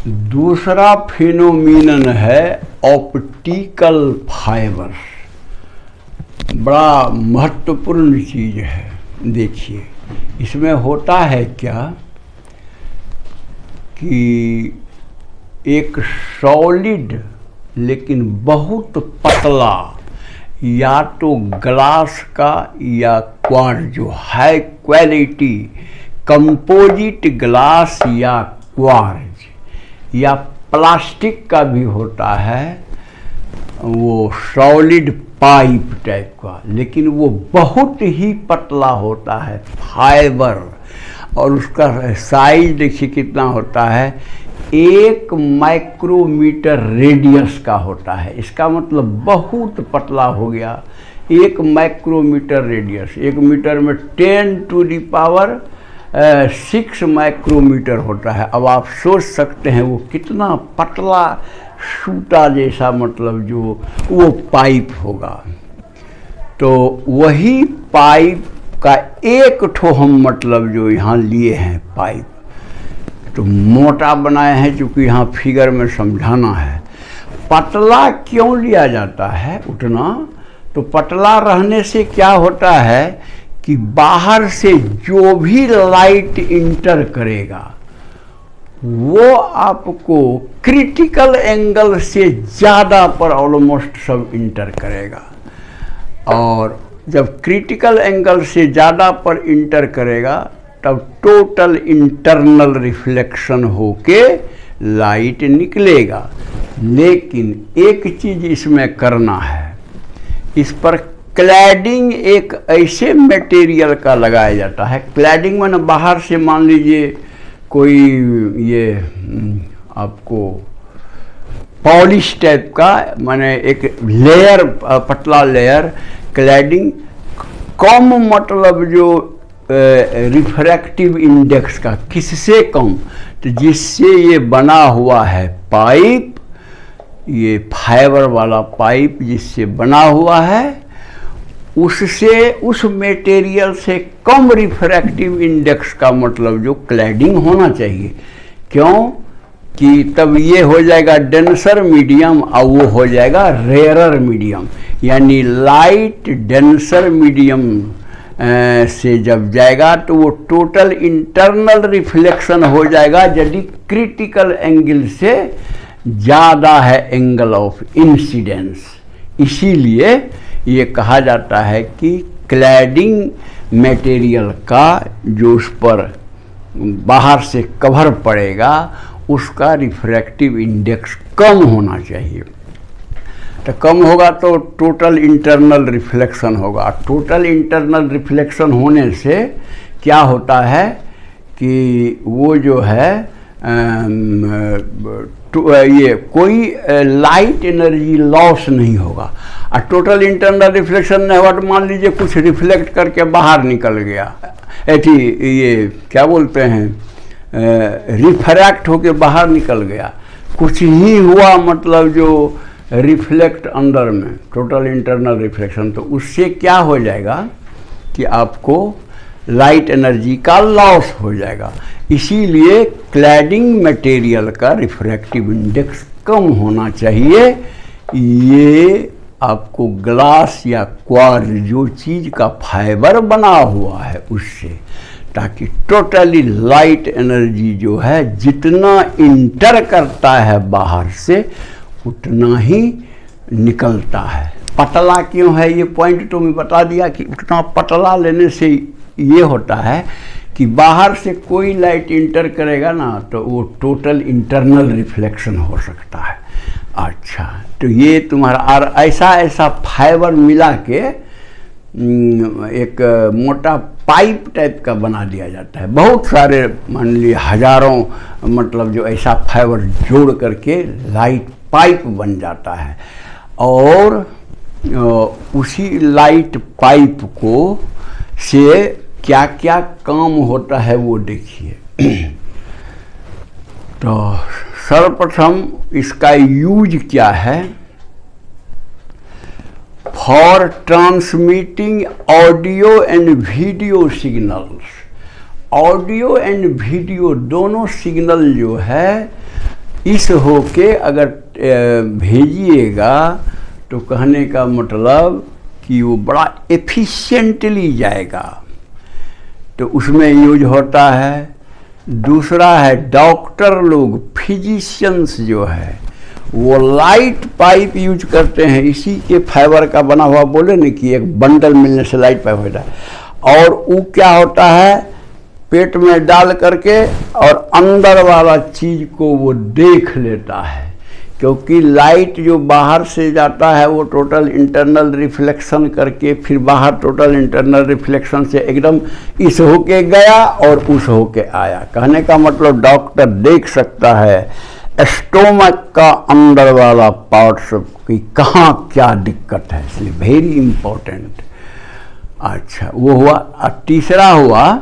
दूसरा फिनोमिनन है optical fibre. बड़ा महत्वपूर्ण चीज है। देखिए इसमें होता है क्या कि एक सॉलिड लेकिन बहुत पतला या तो ग्लास का या क्वार्ट्ज जो हाई क्वालिटी कंपोजिट ग्लास या क्वार्ट्ज या प्लास्टिक का भी होता है, वो सॉलिड पाइप टाइप का, लेकिन वो बहुत ही पतला होता है फाइबर। और उसका साइज देखिए कितना होता है, 1 माइक्रोमीटर रेडियस का होता है। इसका मतलब बहुत पतला हो गया। 1 माइक्रोमीटर रेडियस, 1 मीटर में 10⁻6 माइक्रोमीटर होता है। अब आप सोच सकते हैं वो कितना पतला सूता जैसा मतलब जो वो पाइप होगा। तो वही पाइप का एक ठो हम मतलब जो यहाँ लिए हैं पाइप, तो मोटा बनाए हैं क्योंकि यहाँ फिगर में समझाना है। पतला क्यों लिया जाता है उतना? तो पतला रहने से क्या होता है कि बाहर से जो भी लाइट इंटर करेगा वो आपको क्रिटिकल एंगल से ज़्यादा पर ऑलमोस्ट सब इंटर करेगा। और जब क्रिटिकल एंगल से ज़्यादा पर इंटर करेगा तब टोटल इंटरनल रिफ्लेक्शन होके लाइट निकलेगा। लेकिन एक चीज़ इसमें करना है, इस पर क्लैडिंग एक ऐसे मटेरियल का लगाया जाता है। क्लैडिंग माने बाहर से मान लीजिए कोई ये आपको पॉलिश टाइप का, माने एक लेयर, पतला लेयर क्लैडिंग कम, मतलब जो रिफ्रैक्टिव इंडेक्स का किससे कम, तो जिससे ये बना हुआ है पाइप, ये फाइबर वाला पाइप जिससे बना हुआ है, उससे उस मटेरियल से कम रिफ्रैक्टिव इंडेक्स का मतलब जो क्लैडिंग होना चाहिए। क्यों कि तब ये हो जाएगा डेंसर मीडियम और वो हो जाएगा रेयरर मीडियम। यानी लाइट डेंसर मीडियम से जब जाएगा तो वो टोटल इंटरनल रिफ्लेक्शन हो जाएगा यदि क्रिटिकल एंगल से ज़्यादा है एंगल ऑफ इंसिडेंस। इसीलिए ये कहा जाता है कि क्लैडिंग मटेरियल का जो उस पर बाहर से कवर पड़ेगा उसका रिफ्रैक्टिव इंडेक्स कम होना चाहिए। तो कम होगा तो टोटल इंटरनल रिफ्लेक्शन होगा। टोटल इंटरनल रिफ्लेक्शन होने से क्या होता है कि वो जो है ये कोई लाइट एनर्जी लॉस नहीं होगा। और टोटल इंटरनल रिफ्लेक्शन नहीं होगा तो मान लीजिए कुछ रिफ्लेक्ट करके बाहर निकल गया, ये क्या बोलते हैं, रिफ्रैक्ट होके बाहर निकल गया, कुछ ही हुआ मतलब जो रिफ्लेक्ट अंदर में, टोटल इंटरनल रिफ्लेक्शन, तो उससे क्या हो जाएगा कि आपको लाइट एनर्जी का लॉस हो जाएगा। इसीलिए क्लैडिंग मटेरियल का रिफ्रैक्टिव इंडेक्स कम होना चाहिए। ये आपको ग्लास या क्वार्ट्ज जो चीज़ का फाइबर बना हुआ है उससे, ताकि टोटली लाइट एनर्जी जो है जितना इंटर करता है बाहर से उतना ही निकलता है। पतला क्यों है ये पॉइंट तो मैं बता दिया कि उतना पतला लेने से ये होता है कि बाहर से कोई लाइट इंटर करेगा ना तो वो टोटल इंटरनल रिफ्लेक्शन हो सकता है। अच्छा, तो ये तुम्हारा और ऐसा फाइबर मिला के एक मोटा पाइप टाइप का बना दिया जाता है। बहुत सारे मान लीजिए हजारों मतलब जो ऐसा फाइबर जोड़ करके लाइट पाइप बन जाता है। और उसी लाइट पाइप को से क्या क्या काम होता है वो देखिए। तो सर्वप्रथम इसका यूज क्या है, for transmitting audio and video signals. Audio and video दोनों सिग्नल जो है इस होके अगर भेजिएगा तो कहने का मतलब कि वो बड़ा एफिशिएंटली जाएगा, तो उसमें यूज होता है। दूसरा है डॉक्टर लोग, फिजिशियंस जो है वो लाइट पाइप यूज करते हैं, इसी के फाइबर का बना हुआ, बोले न कि एक बंडल मिलने से लाइट पाइप होता है। और वो क्या होता है, पेट में डाल करके और अंदर वाला चीज को वो देख लेता है, क्योंकि लाइट जो बाहर से जाता है वो टोटल इंटरनल रिफ्लेक्शन करके फिर बाहर टोटल इंटरनल रिफ्लेक्शन से एकदम इस होके गया और उस होके आया। कहने का मतलब डॉक्टर देख सकता है स्टोमक का अंदर वाला पार्ट्स की कहाँ क्या दिक्कत है, इसलिए वेरी इंपॉर्टेंट। अच्छा, वो हुआ। और तीसरा हुआ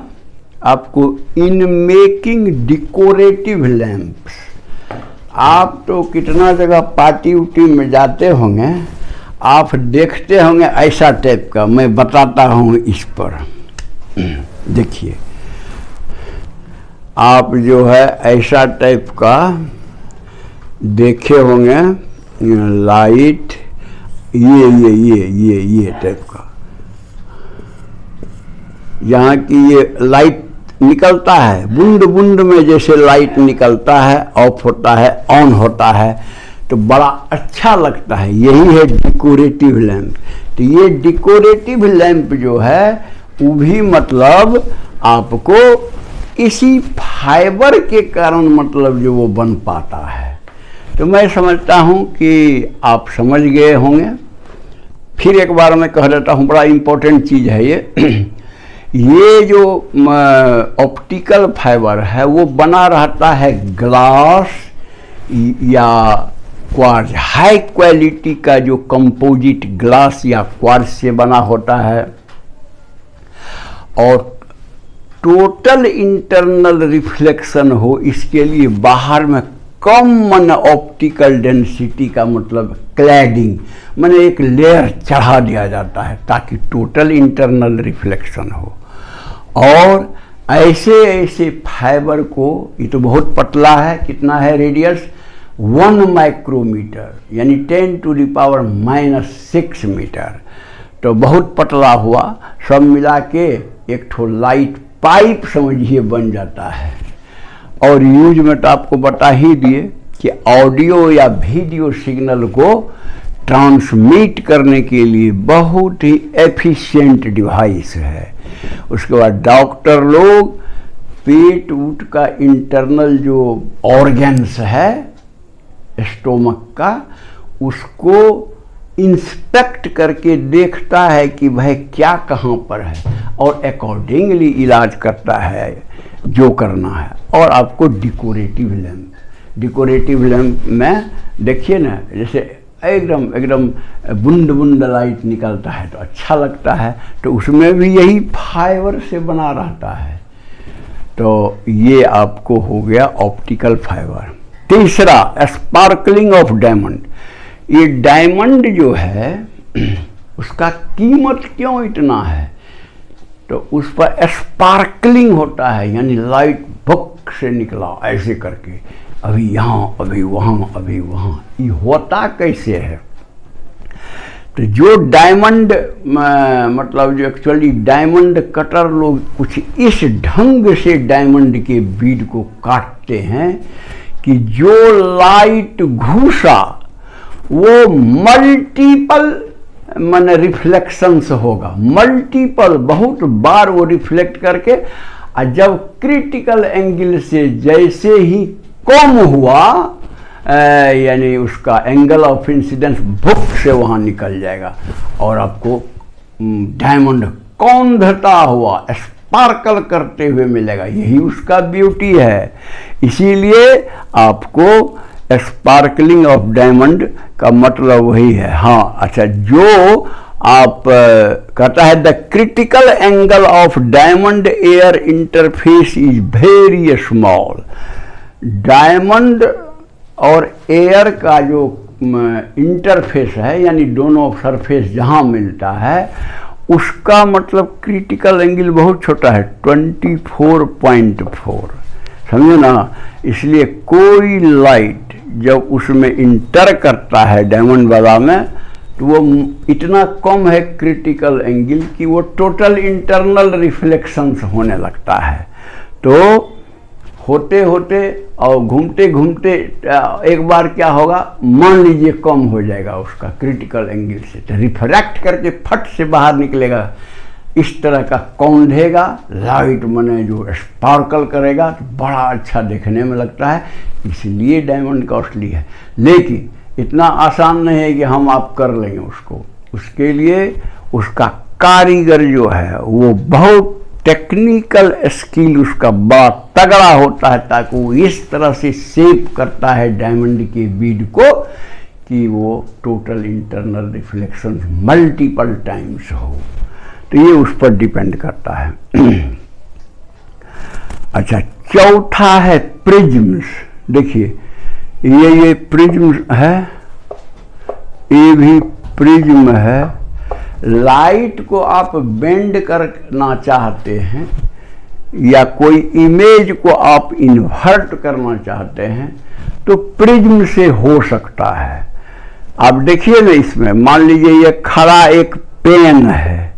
आपको इन मेकिंग डेकोरेटिव लैंप्स। आप तो कितना जगह पार्टी उटी में जाते होंगे, आप देखते होंगे ऐसा टाइप का, मैं बताता हूँ इस पर। देखिए, आप जो है ऐसा टाइप का देखे होंगे लाइट, ये टाइप का, यहाँ की ये लाइट निकलता है बूंद बूंद में, जैसे लाइट निकलता है, ऑफ होता है, ऑन होता है, तो बड़ा अच्छा लगता है। यही है डेकोरेटिव लैंप। तो ये डेकोरेटिव लैंप जो है वो भी मतलब आपको इसी फाइबर के कारण मतलब जो वो बन पाता है। तो मैं समझता हूँ कि आप समझ गए होंगे। फिर एक बार मैं कह देता हूँ, बड़ा इम्पोर्टेंट चीज़ है ये। ये जो ऑप्टिकल फाइबर है वो बना रहता है ग्लास या क्वार्ट्ज, हाई क्वालिटी का जो कंपोजिट ग्लास या क्वार्ट्ज से बना होता है, और टोटल इंटरनल रिफ्लेक्शन हो इसके लिए बाहर में कॉमन ऑप्टिकल डेंसिटी का मतलब क्लैडिंग, माने एक लेयर चढ़ा दिया जाता है ताकि टोटल इंटरनल रिफ्लेक्शन हो। और ऐसे ऐसे फाइबर को, ये तो बहुत पतला है, कितना है रेडियस, 1 माइक्रोमीटर यानी 10⁻⁻6 मीटर, तो बहुत पतला हुआ। सब मिला के एक ठो लाइट पाइप समझिए बन जाता है। और यूज में तो आपको बता ही दिए कि ऑडियो या वीडियो सिग्नल को ट्रांसमिट करने के लिए बहुत ही एफिशिएंट डिवाइस है। उसके बाद डॉक्टर लोग पेट ऊट का इंटरनल जो ऑर्गन्स है स्टोमक का, उसको इंस्पेक्ट करके देखता है कि भाई क्या कहाँ पर है, और अकॉर्डिंगली इलाज करता है जो करना है। और आपको डेकोरेटिव लैंप में देखिए ना, जैसे एकदम बूंद बूंद लाइट निकलता है तो अच्छा लगता है, तो उसमें भी यही फाइबर से बना रहता है। तो ये आपको हो गया ऑप्टिकल फाइबर। तीसरा, स्पार्कलिंग ऑफ डायमंड। ये डायमंड जो है उसका कीमत क्यों इतना है, तो उस पर स्पार्कलिंग होता है, यानी लाइट भुक से निकला ऐसे करके, अभी यहाँ अभी वहाँ अभी वहाँ। ये होता कैसे है, तो जो डायमंड मतलब जो एक्चुअली डायमंड कटर लोग कुछ इस ढंग से डायमंड के बीड को काटते हैं कि जो लाइट घुसा वो मल्टीपल माने रिफ्लेक्शंस होगा, मल्टीपल बहुत बार वो रिफ्लेक्ट करके, और जब क्रिटिकल एंगल से जैसे ही कम हुआ यानी उसका एंगल ऑफ इंसिडेंस भुक से वहाँ निकल जाएगा और आपको डायमंड कौंधता हुआ स्पार्कल करते हुए मिलेगा। यही उसका ब्यूटी है, इसीलिए आपको स्पार्कलिंग ऑफ डायमंड का मतलब वही है। हाँ अच्छा, जो आप कहता है the critical angle of diamond air interface is very small. Diamond और एयर का जो इंटरफेस है यानी दोनों सरफेस जहाँ मिलता है उसका मतलब क्रिटिकल एंगल बहुत छोटा है, 24.4, समझे ना। इसलिए कोई लाइट जब उसमें इंटर करता है डायमंड वाला में, तो वो इतना कम है क्रिटिकल एंगल कि वो टोटल इंटरनल रिफ्लेक्शंस होने लगता है। तो होते होते और घूमते घूमते एक बार क्या होगा, मान लीजिए कम हो जाएगा उसका क्रिटिकल एंगल से, तो रिफ्रैक्ट करके फट से बाहर निकलेगा, इस तरह का कौंधेगा, लाइट मने जो स्पार्कल करेगा, तो बड़ा अच्छा देखने में लगता है, इसलिए डायमंड कॉस्टली है। लेकिन इतना आसान नहीं है कि हम आप कर लेंगे उसको, उसके लिए उसका कारीगर जो है वो बहुत टेक्निकल स्किल उसका बड़ा तगड़ा होता है, ताकि वो इस तरह से शेप करता है डायमंड के बीड को कि वो total internal reflection multiple times हो। तो ये उस पर डिपेंड करता है। अच्छा, चौथा है प्रिज्म्स। देखिए ये प्रिज्म है, ये भी प्रिज्म है। लाइट को आप बेंड करना चाहते हैं या कोई इमेज को आप इन्वर्ट करना चाहते हैं तो प्रिज्म से हो सकता है। आप देखिए ना, इसमें मान लीजिए ये खड़ा एक पेन है,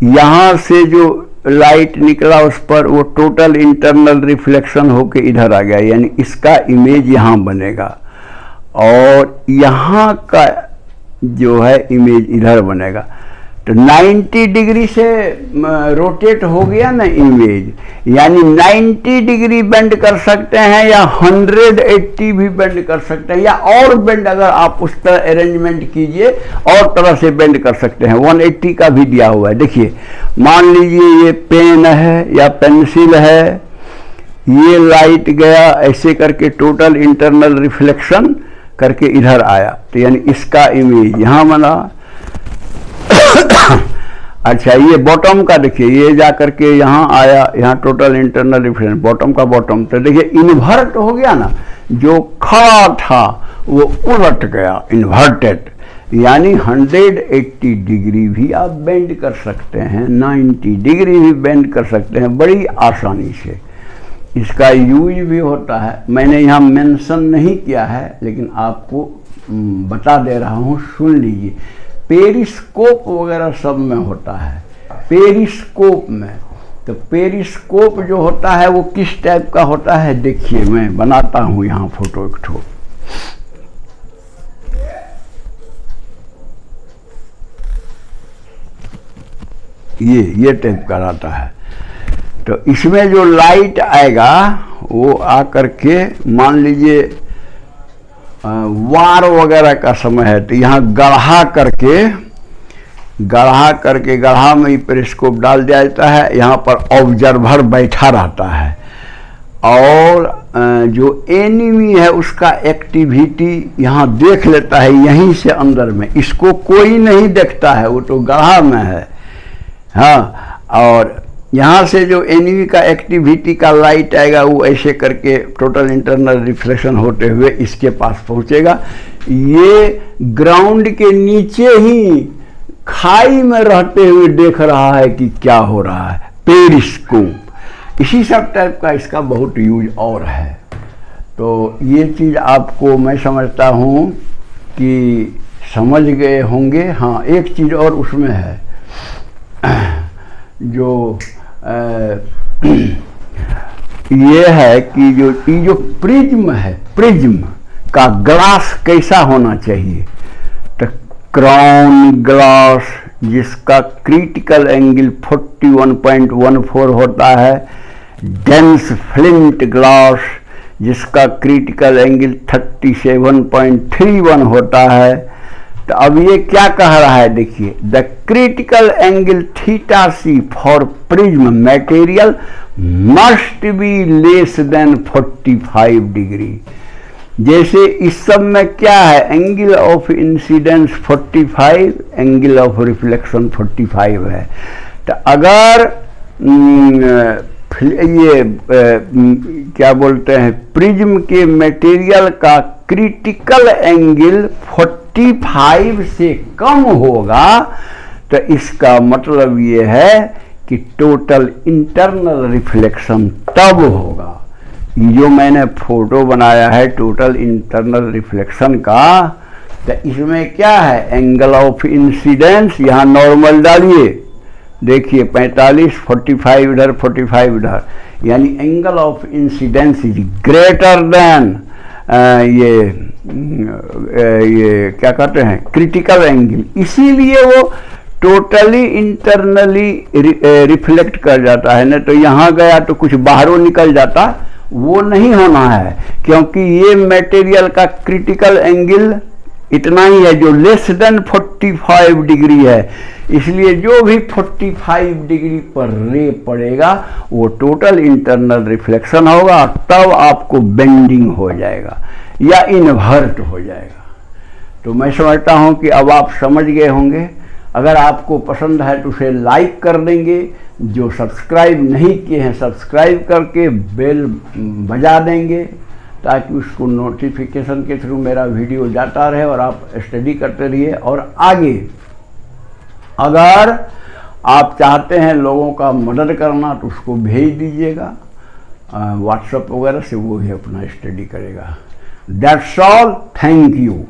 यहाँ से जो लाइट निकला उस पर वो टोटल इंटरनल रिफ्लेक्शन होके इधर आ गया, यानी इसका इमेज यहाँ बनेगा और यहाँ का जो है इमेज इधर बनेगा। तो 90 डिग्री से रोटेट हो गया ना इमेज, यानी 90 डिग्री बेंड कर सकते हैं या 180 भी बेंड कर सकते हैं, या और बेंड अगर आप उस तरह अरेंजमेंट कीजिए और तरह से बेंड कर सकते हैं। 180 का भी दिया हुआ है। देखिए मान लीजिए ये पेन है या पेंसिल है, ये लाइट गया ऐसे करके टोटल इंटरनल रिफ्लेक्शन करके इधर आया, तो यानी इसका इमेज यहाँ बना। अच्छा, ये बॉटम का देखिए, ये जा करके यहाँ आया, यहाँ टोटल इंटरनल रिफ्लेक्शन, बॉटम का बॉटम। तो देखिए इन्वर्ट हो गया ना, जो खड़ा था वो उलट गया, इन्वर्टेड, यानी 180 डिग्री भी आप बेंड कर सकते हैं, 90 डिग्री भी बेंड कर सकते हैं बड़ी आसानी से। इसका यूज भी होता है, मैंने यहाँ मेंशन नहीं किया है लेकिन आपको बता दे रहा हूँ, सुन लीजिए। पेरिस्कोप वगैरह सब में होता है। पेरिस्कोप में, तो पेरिस्कोप जो होता है वो किस टाइप का होता है, देखिए मैं बनाता हूँ यहाँ फोटो एक ठो। ये टाइप का रहता है। तो इसमें जो लाइट आएगा वो आकर के, मान लीजिए वार वगैरह का समय है, तो यहाँ गढ़ा में पेरिस्कोप डाल दिया जाता है। यहाँ पर ऑब्जर्वर बैठा रहता है और जो एनिमी है उसका एक्टिविटी यहाँ देख लेता है यहीं से अंदर में, इसको कोई नहीं देखता है, वो तो गढ़ा में है। हाँ, और यहाँ से जो एनिमी का एक्टिविटी का लाइट आएगा वो ऐसे करके टोटल इंटरनल रिफ्लेक्शन होते हुए इसके पास पहुँचेगा। ये ग्राउंड के नीचे ही खाई में रहते हुए देख रहा है कि क्या हो रहा है, पेरिस्कोप। इसी सब टाइप का इसका बहुत यूज और है। तो ये चीज़ आपको मैं समझता हूँ कि समझ गए होंगे। हाँ, एक चीज़ और उसमें है, जो ये है कि जो प्रिज्म है, प्रिज्म का ग्लास कैसा होना चाहिए, तो क्राउन ग्लास जिसका क्रिटिकल एंगल 41.14 होता है, डेंस फ्लिंट ग्लास जिसका क्रिटिकल एंगल 37.31 होता है। तो अब ये क्या कह रहा है, देखिए, the critical angle theta C for prism material must be less than 45 degree. जैसे इस सब में क्या है, angle of incidence 45, angle of reflection 45 है। तो अगर ये क्या बोलते हैं, प्रिज्म के मटेरियल का क्रिटिकल एंगल 45 से कम होगा, तो इसका मतलब ये है कि टोटल इंटरनल रिफ्लेक्शन तब होगा ये जो मैंने फोटो बनाया है टोटल इंटरनल रिफ्लेक्शन का, तो इसमें क्या है, एंगल ऑफ इंसिडेंस यहाँ नॉर्मल डालिए, देखिए 45, 45 इधर, 45 इधर, यानी angle of incidence is greater than ये क्या कहते हैं, क्रिटिकल एंगल, इसीलिए वो टोटली इंटरनली रिफ्लेक्ट कर जाता है। न तो यहाँ गया तो कुछ बाहरों निकल जाता, वो नहीं होना है, क्योंकि ये मटेरियल का क्रिटिकल एंगल इतना ही है जो लेस देन 45 डिग्री है, इसलिए जो भी 45 डिग्री पर रे पड़ेगा वो टोटल इंटरनल रिफ्लेक्शन होगा, तब आपको बेंडिंग हो जाएगा या इन्वर्ट हो जाएगा। तो मैं समझता हूं कि अब आप समझ गए होंगे। अगर आपको पसंद है तो उसे लाइक कर देंगे, जो सब्सक्राइब नहीं किए हैं सब्सक्राइब करके बेल बजा देंगे, ताकि उसको नोटिफिकेशन के थ्रू मेरा वीडियो जाता रहे और आप स्टडी करते रहिए। और आगे अगर आप चाहते हैं लोगों का मदद करना तो उसको भेज दीजिएगा व्हाट्सएप वगैरह से, वो भी अपना स्टडी करेगा। That's all, thank you.